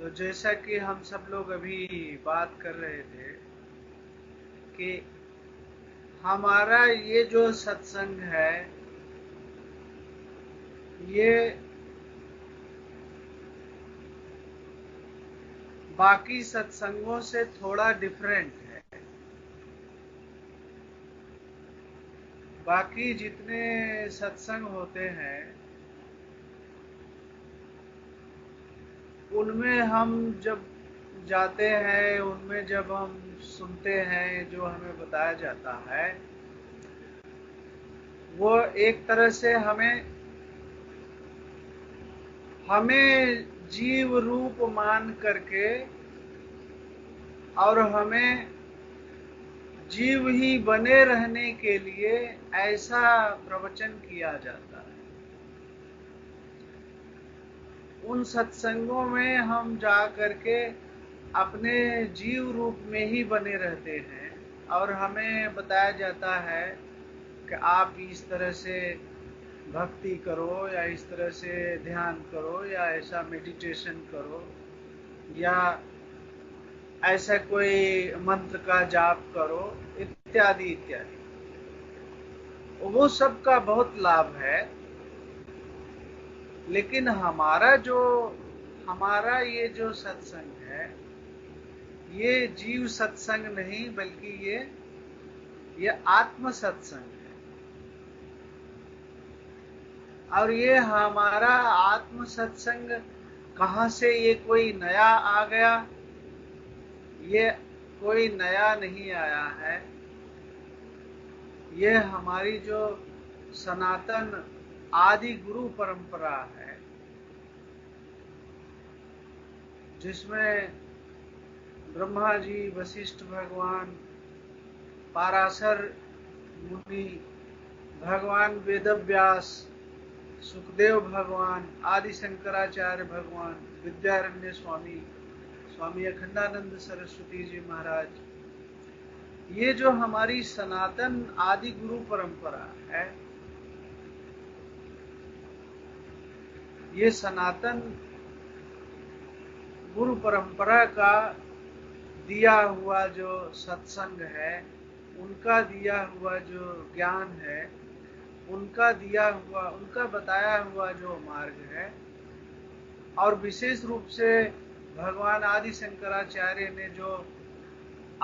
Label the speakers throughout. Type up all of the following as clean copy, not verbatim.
Speaker 1: तो जैसा कि हम सब लोग अभी बात कर रहे थे कि हमारा ये जो सत्संग है ये बाकी सत्संगों से थोड़ा डिफरेंट है। बाकी जितने सत्संग होते हैं उनमें हम जब जाते हैं, उनमें जब हम सुनते हैं, जो हमें बताया जाता है वो एक तरह से हमें जीव रूप मान करके और हमें जीव ही बने रहने के लिए ऐसा प्रवचन किया जाता है। उन सत्संगों में हम जा करके अपने जीव रूप में ही बने रहते हैं और हमें बताया जाता है कि आप इस तरह से भक्ति करो या इस तरह से ध्यान करो या ऐसा मेडिटेशन करो या ऐसा कोई मंत्र का जाप करो इत्यादि इत्यादि। वो सब का बहुत लाभ है, लेकिन हमारा ये जो सत्संग है ये जीव सत्संग नहीं बल्कि ये आत्म सत्संग है। और ये हमारा आत्म सत्संग कहां से ये कोई नया आ गया? ये कोई नया नहीं आया है। ये हमारी जो सनातन आदि गुरु परंपरा है जिसमें ब्रह्मा जी, वशिष्ठ भगवान, पाराशर मुनि, भगवान वेदव्यास, सुखदेव भगवान, आदि शंकराचार्य भगवान, विद्यारण्य स्वामी, स्वामी अखंडानंद सरस्वती जी महाराज, ये जो हमारी सनातन आदि गुरु परंपरा है, ये सनातन गुरु परंपरा का दिया हुआ जो सत्संग है, उनका दिया हुआ जो ज्ञान है, उनका बताया हुआ जो मार्ग है, और विशेष रूप से भगवान आदि शंकराचार्य ने जो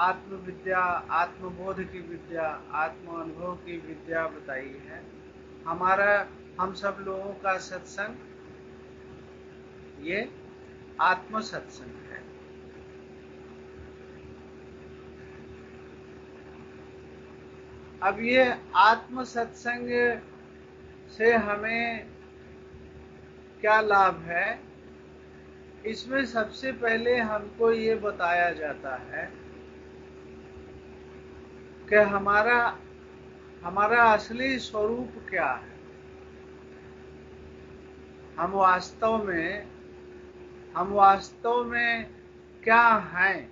Speaker 1: आत्म विद्या, आत्मबोध की विद्या, आत्म अनुभव की विद्या बताई है, हम सब लोगों का सत्संग ये आत्म सत्संग है। अब ये आत्म सत्संग से हमें क्या लाभ है? इसमें सबसे पहले हमको ये बताया जाता है कि हमारा असली स्वरूप क्या है। हम वास्तव में क्या हैं?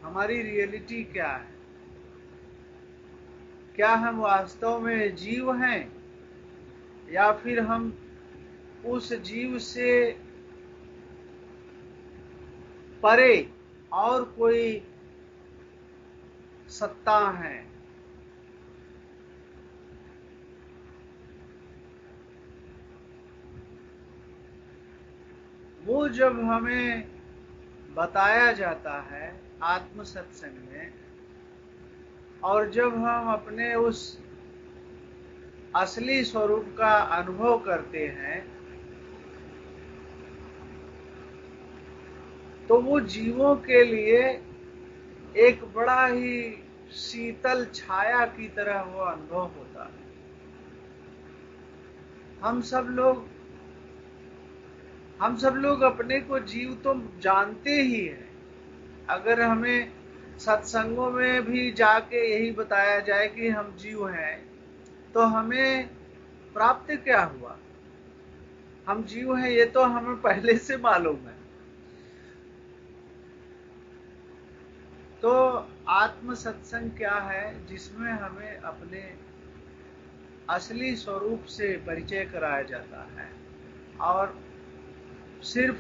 Speaker 1: हमारी रियलिटी क्या है? क्या हम वास्तव में जीव हैं या फिर हम उस जीव से परे और कोई सत्ता है? वो जब हमें बताया जाता है आत्म सत्संग में, और जब हम अपने उस असली स्वरूप का अनुभव करते हैं, तो वो जीवों के लिए एक बड़ा ही शीतल छाया की तरह वो अनुभव होता है। हम सब लोग अपने को जीव तो जानते ही हैं। अगर हमें सत्संगों में भी जाके यही बताया जाए कि हम जीव हैं, तो हमें प्राप्त क्या हुआ? हम जीव हैं ये तो हमें पहले से मालूम है। तो आत्म सत्संग क्या है? जिसमें हमें अपने असली स्वरूप से परिचय कराया जाता है और सिर्फ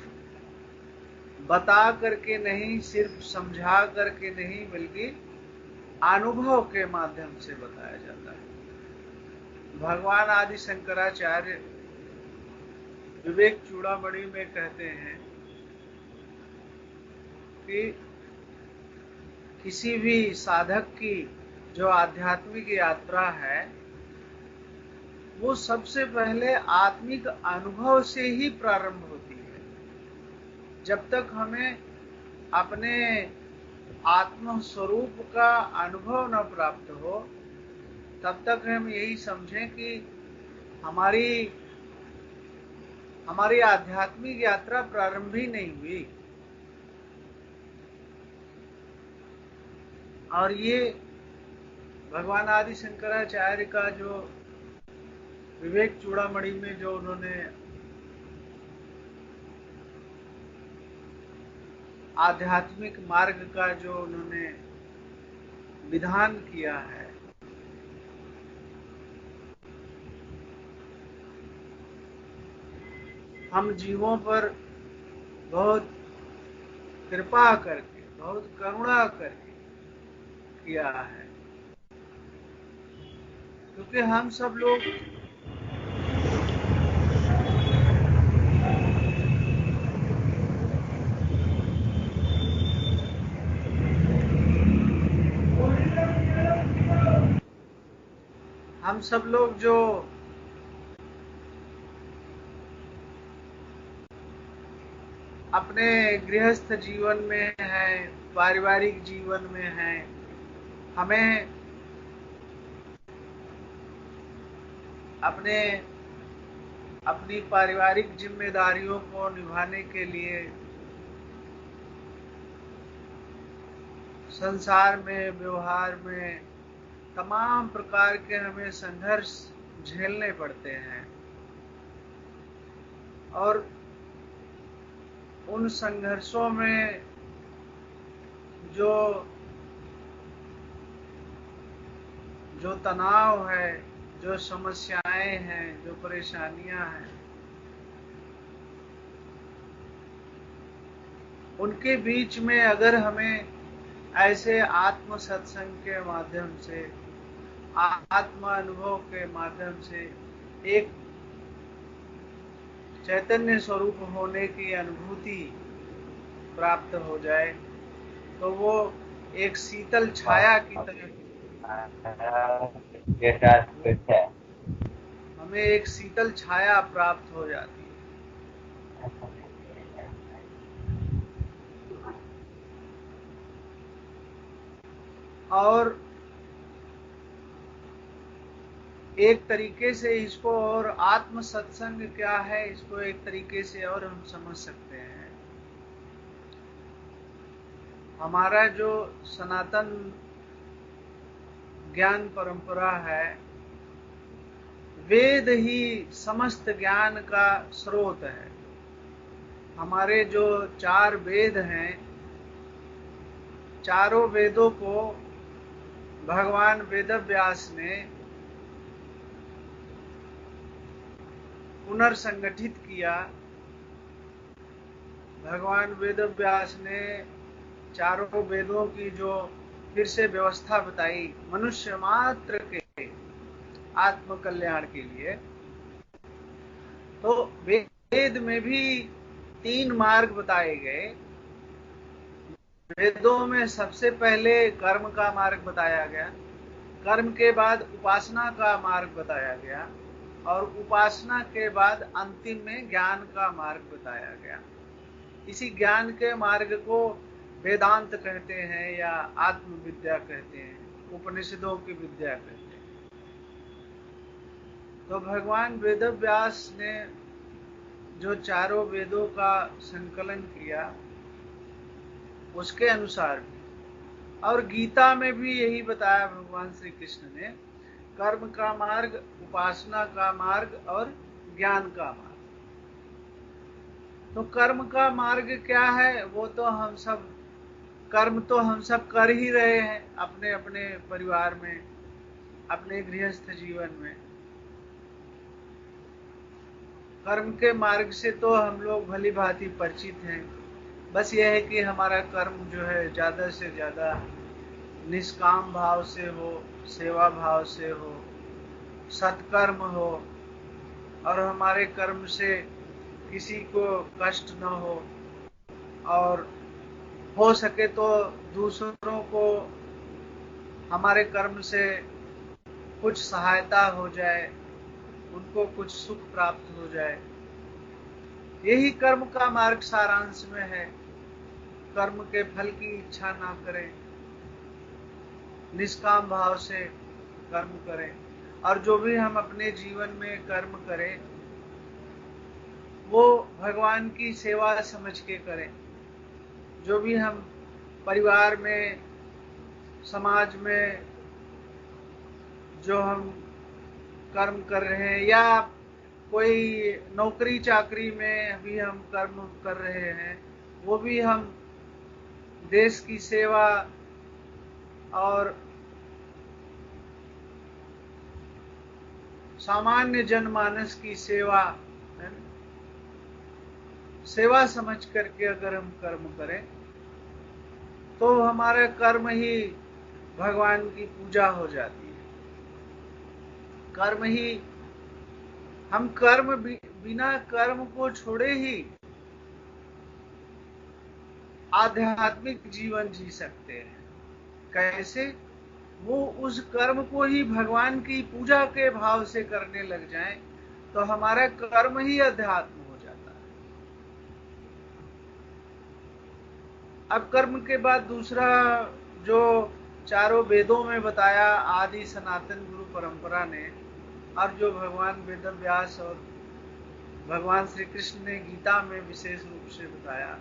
Speaker 1: बता करके नहीं, सिर्फ समझा करके नहीं, बल्कि अनुभव के माध्यम से बताया जाता है। भगवान आदि शंकराचार्य विवेक चूड़ामणि में कहते हैं कि किसी भी साधक की जो आध्यात्मिक यात्रा है वो सबसे पहले आत्मिक अनुभव से ही प्रारंभ होती है। जब तक हमें अपने आत्म स्वरूप का अनुभव न प्राप्त हो तब तक हम यही समझें कि हमारी हमारी आध्यात्मिक यात्रा प्रारंभ ही नहीं हुई। और ये भगवान आदि शंकराचार्य का जो विवेक चूड़ामणि में जो उन्होंने आध्यात्मिक मार्ग का जो उन्होंने विधान किया है, हम जीवों पर बहुत कृपा करके, बहुत करुणा करके किया है, क्योंकि हम सब लोग जो अपने गृहस्थ जीवन में हैं, पारिवारिक जीवन में हैं, हमें अपनी पारिवारिक जिम्मेदारियों को निभाने के लिए संसार में, व्यवहार में तमाम प्रकार के हमें संघर्ष झेलने पड़ते हैं। और उन संघर्षों में जो तनाव है, जो समस्याएं हैं, जो परेशानियां हैं, उनके बीच में अगर हमें ऐसे आत्म सत्संग के माध्यम से, आत्म अनुभव के माध्यम से एक चैतन्य स्वरूप होने की अनुभूति प्राप्त हो जाए तो वो एक शीतल छाया की तरह हमें एक शीतल छाया प्राप्त हो जाती है। और एक तरीके से इसको, और आत्म सत्संग क्या है, इसको एक तरीके से और हम समझ सकते हैं। हमारा जो सनातन ज्ञान परंपरा है, वेद ही समस्त ज्ञान का स्रोत है। हमारे जो 4 वेद हैं, चारों वेदों को भगवान वेदव्यास ने पुनर्संगठित किया। भगवान वेदव्यास ने चारों वेदों की जो फिर से व्यवस्था बताई मनुष्य मात्र के आत्म कल्याण के लिए, तो वेद में भी 3 मार्ग बताए गए। वेदों में सबसे पहले कर्म का मार्ग बताया गया, कर्म के बाद उपासना का मार्ग बताया गया, और उपासना के बाद अंतिम में ज्ञान का मार्ग बताया गया। इसी ज्ञान के मार्ग को वेदांत कहते हैं या आत्म विद्या कहते हैं, उपनिषदों की विद्या कहते हैं। तो भगवान वेदव्यास ने जो चारों वेदों का संकलन किया उसके अनुसार भी, और गीता में भी यही बताया भगवान श्री कृष्ण ने, कर्म का मार्ग, उपासना का मार्ग और ज्ञान का मार्ग। तो कर्म का मार्ग क्या है, वो तो हम सब, कर्म तो हम सब कर ही रहे हैं अपने अपने परिवार में, अपने गृहस्थ जीवन में। कर्म के मार्ग से तो हम लोग भली भांति परिचित हैं। बस यह है कि हमारा कर्म जो है ज़्यादा से ज़्यादा निष्काम भाव से हो, सेवा भाव से हो, सत्कर्म हो, और हमारे कर्म से किसी को कष्ट न हो, और हो सके तो दूसरों को हमारे कर्म से कुछ सहायता हो जाए, उनको कुछ सुख प्राप्त हो जाए। यही कर्म का मार्ग सारांश में है। कर्म के फल की इच्छा ना करें, निष्काम भाव से कर्म करें, और जो भी हम अपने जीवन में कर्म करें वो भगवान की सेवा समझ के करें। जो भी हम परिवार में, समाज में जो हम कर्म कर रहे हैं, या कोई नौकरी चाकरी में भी हम कर्म कर रहे हैं, वो भी हम देश की सेवा और सामान्य जनमानस की सेवा, है ना, सेवा समझ करके अगर हम कर्म करें तो हमारा कर्म ही भगवान की पूजा हो जाती है। कर्म ही हम बिना कर्म को छोड़े ही आध्यात्मिक जीवन जी सकते हैं। कैसे? वो उस कर्म को ही भगवान की पूजा के भाव से करने लग जाएं तो हमारा कर्म ही अध्यात्म हो जाता है। अब कर्म के बाद दूसरा जो चारों वेदों में बताया आदि सनातन गुरु परंपरा ने, और जो भगवान वेद व्यास और भगवान श्री कृष्ण ने गीता में विशेष रूप से बताया,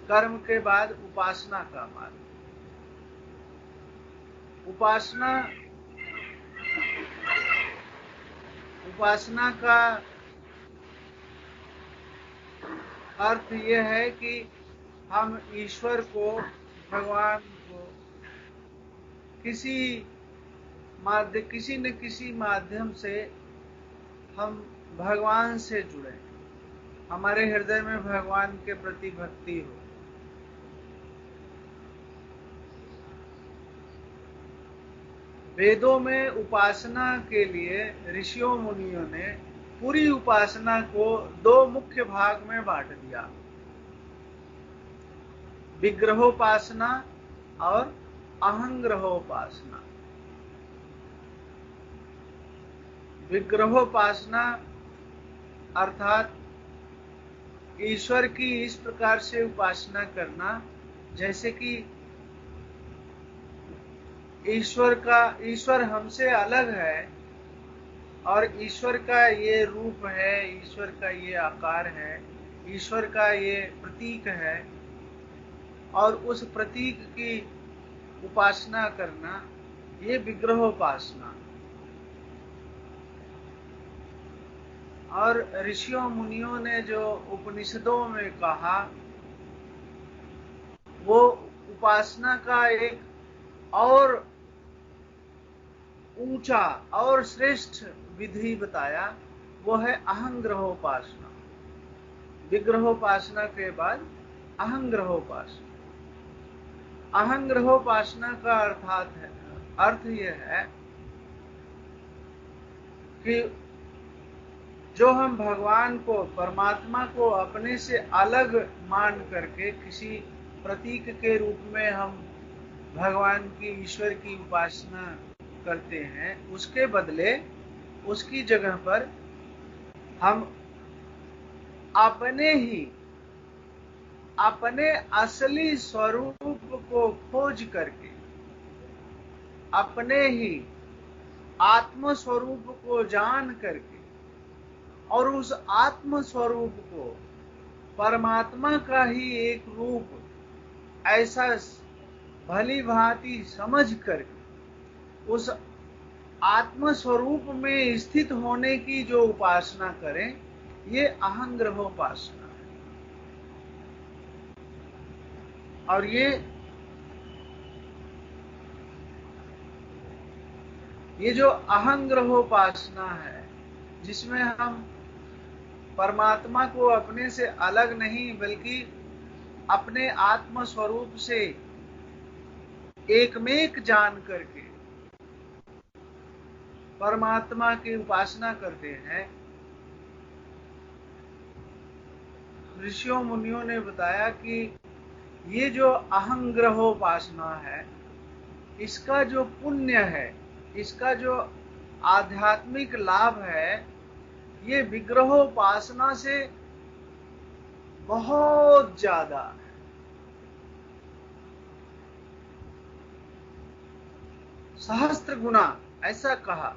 Speaker 1: कर्म के बाद उपासना का मार्ग। उपासना का अर्थ यह है कि हम ईश्वर को, भगवान को किसी न किसी माध्यम से हम भगवान से जुड़े, हमारे हृदय में भगवान के प्रति भक्ति हो। वेदों में उपासना के लिए ऋषियों मुनियों ने पूरी उपासना को दो मुख्य भाग में बांट दिया, विग्रहोपासना और अहंग्रहोपासना। विग्रहोपासना अर्थात ईश्वर की इस प्रकार से उपासना करना जैसे कि ईश्वर हमसे अलग है, और ईश्वर का ये रूप है, ईश्वर का ये आकार है, ईश्वर का ये प्रतीक है, और उस प्रतीक की उपासना करना, ये विग्रहोपासना। और ऋषियों मुनियों ने जो उपनिषदों में कहा, वो उपासना का एक और ऊंचा और श्रेष्ठ विधि बताया, वो है अहंग्रहोपासना। विग्रहोपासना के बाद अहंग्रहोपासना। अहंग्रहोपासना का अर्थ यह है कि जो हम भगवान को, परमात्मा को अपने से अलग मान करके किसी प्रतीक के रूप में हम भगवान की, ईश्वर की उपासना करते हैं, उसके बदले उसकी जगह पर हम अपने असली स्वरूप को खोज करके, अपने ही आत्म स्वरूप को जान करके, और उस आत्म स्वरूप को परमात्मा का ही एक रूप ऐसा भली भांति समझ करके उस आत्म स्वरूप में स्थित होने की जो उपासना करें, ये अहंग्रहोपासना है। और ये जो अहंग्रहोपासना है, जिसमें हम परमात्मा को अपने से अलग नहीं बल्कि अपने आत्म स्वरूप से एकमेक जान करके परमात्मा की उपासना करते हैं। ऋषियों मुनियों ने बताया कि ये जो अहंग्रहोपासना है, इसका जो पुण्य है, इसका जो आध्यात्मिक लाभ है, ये विग्रहोपासना से बहुत ज्यादा है। सहस्त्र गुना, ऐसा कहा,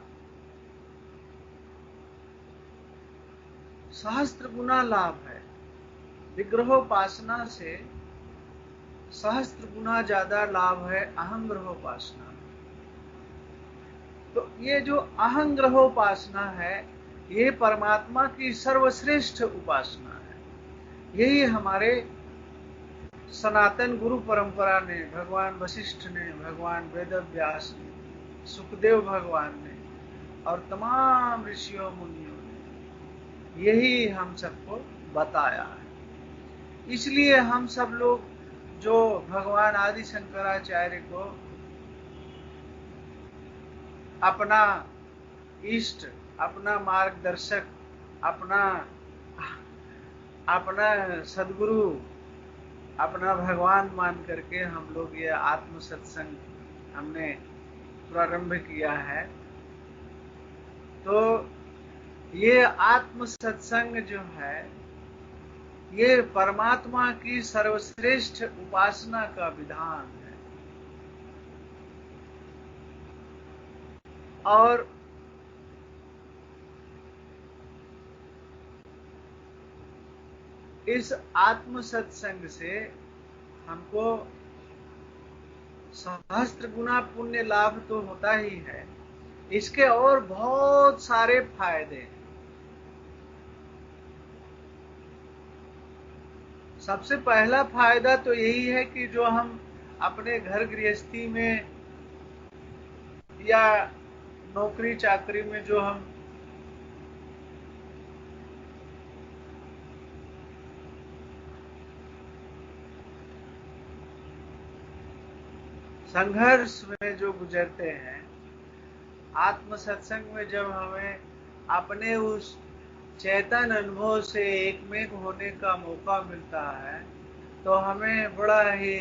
Speaker 1: सहस्त्र गुना लाभ है विग्रहोपासना से, सहस्त्र गुना ज्यादा लाभ है अहंग्रहोपासना। तो ये जो अहंग्रहोपासना है, ये परमात्मा की सर्वश्रेष्ठ उपासना है। यही हमारे सनातन गुरु परंपरा ने, भगवान वशिष्ठ ने, भगवान वेदव्यास ने, सुखदेव भगवान ने और तमाम ऋषियों मुनियों ने यही हम सबको बताया है। इसलिए हम सब लोग जो भगवान आदि शंकराचार्य को अपना इष्ट, अपना मार्गदर्शक, अपना अपना सदगुरु, अपना भगवान मान करके हम लोग ये आत्म सत्संग हमने प्रारंभ किया है। तो ये आत्म सत्संग जो है, ये परमात्मा की सर्वश्रेष्ठ उपासना का विधान है। और इस आत्म सत्संग से हमको सहस्त्र गुना पुण्य लाभ तो होता ही है, इसके और बहुत सारे फायदे हैं। सबसे पहला फायदा तो यही है कि जो हम अपने घर गृहस्थी में या नौकरी चाकरी में जो हम संघर्ष में जो गुजरते हैं, आत्म सत्संग में जब हमें अपने उस चेतन अनुभव से एकमेक होने का मौका मिलता है, तो हमें बड़ा ही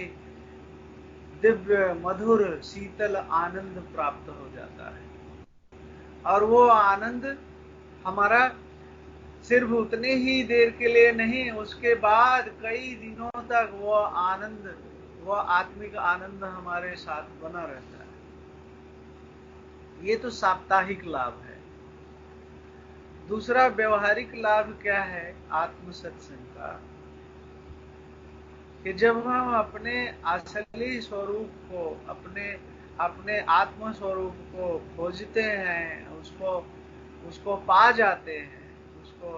Speaker 1: दिव्य, मधुर, शीतल आनंद प्राप्त हो जाता है। और वो आनंद हमारा सिर्फ उतने ही देर के लिए नहीं, उसके बाद कई दिनों तक वो आनंद, वो आत्मिक आनंद हमारे साथ बना रहता है। ये तो साप्ताहिक लाभ है। दूसरा व्यवहारिक लाभ क्या है आत्म सत्संग का, कि जब हम अपने असली स्वरूप को, अपने अपने आत्म स्वरूप को खोजते हैं, उसको पा जाते हैं, उसको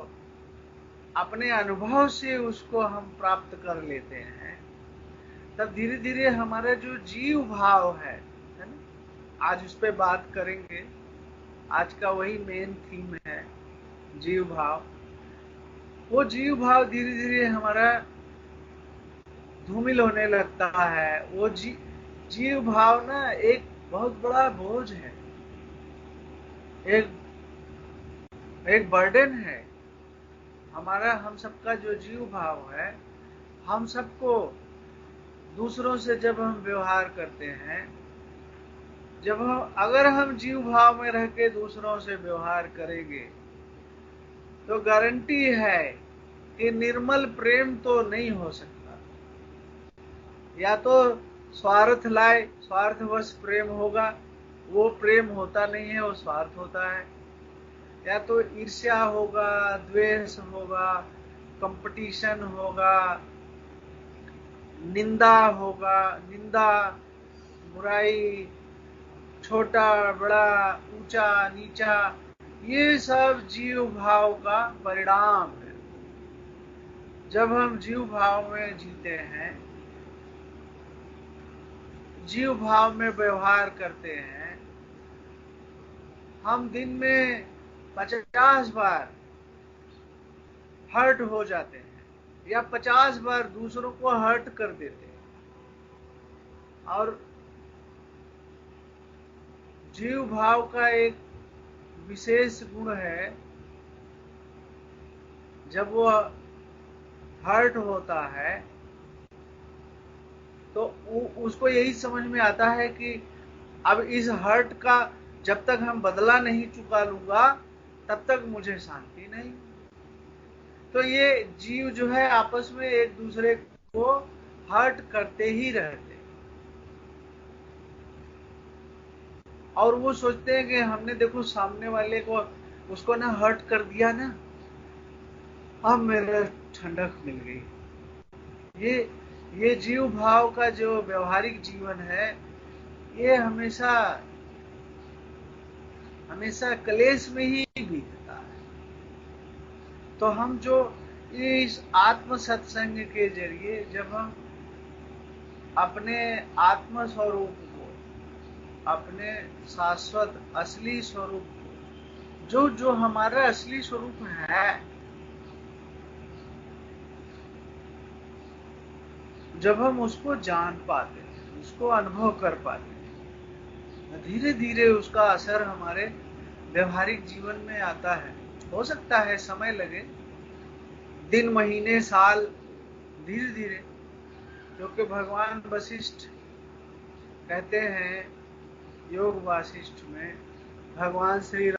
Speaker 1: अपने अनुभव से उसको हम प्राप्त कर लेते हैं, तब धीरे धीरे हमारा जो जीव भाव है ना, आज उस पर बात करेंगे। आज का वही मेन थीम है, जीव भाव। वो जीव भाव धीरे धीरे हमारा धूमिल होने लगता है। वो जीव भाव ना एक बहुत बड़ा बोझ है, एक एक बर्डन है हमारा। हम सबका जो जीव भाव है, हम सबको दूसरों से जब हम व्यवहार करते हैं, जब हम अगर हम जीव भाव में रह के दूसरों से व्यवहार करेंगे, तो गारंटी है कि निर्मल प्रेम तो नहीं हो सकता। या तो स्वार्थ लाए, स्वार्थवश प्रेम होगा, वो प्रेम होता नहीं है, वो स्वार्थ होता है। या तो ईर्ष्या होगा, द्वेष होगा, कंपटीशन होगा, निंदा होगा, निंदा, बुराई, छोटा बड़ा, ऊंचा नीचा, ये सब जीव भाव का परिणाम है। जब हम जीव भाव में जीते हैं, जीव भाव में व्यवहार करते हैं, हम दिन में 50 बार हर्ट हो जाते हैं, या 50 बार दूसरों को हर्ट कर देते हैं। और जीव भाव का एक विशेष गुण है, जब वो हर्ट होता है तो उसको यही समझ में आता है कि अब इस हर्ट का जब तक हम बदला नहीं चुका लूंगा तब तक मुझे शांति नहीं। तो ये जीव जो है आपस में एक दूसरे को हर्ट करते ही रहते हैं, और वो सोचते हैं कि हमने देखो सामने वाले को उसको ना हर्ट कर दिया ना, अब मेरा ठंडक मिल गई। ये जीव भाव का जो व्यवहारिक जीवन है, ये हमेशा हमेशा क्लेश में ही बीतता है। तो हम जो इस आत्म सत्संग के जरिए जब हम अपने आत्म स्वरूप को, अपने शाश्वत असली स्वरूप को, जो जो हमारा असली स्वरूप है, जब हम उसको जान पाते हैं, उसको अनुभव कर पाते हैं, धीरे धीरे उसका असर हमारे व्यवहारिक जीवन में आता है। हो सकता है समय लगे, दिन महीने साल, धीरे धीरे, क्योंकि भगवान वशिष्ठ कहते हैं योग वासिष्ठ में, भगवान श्री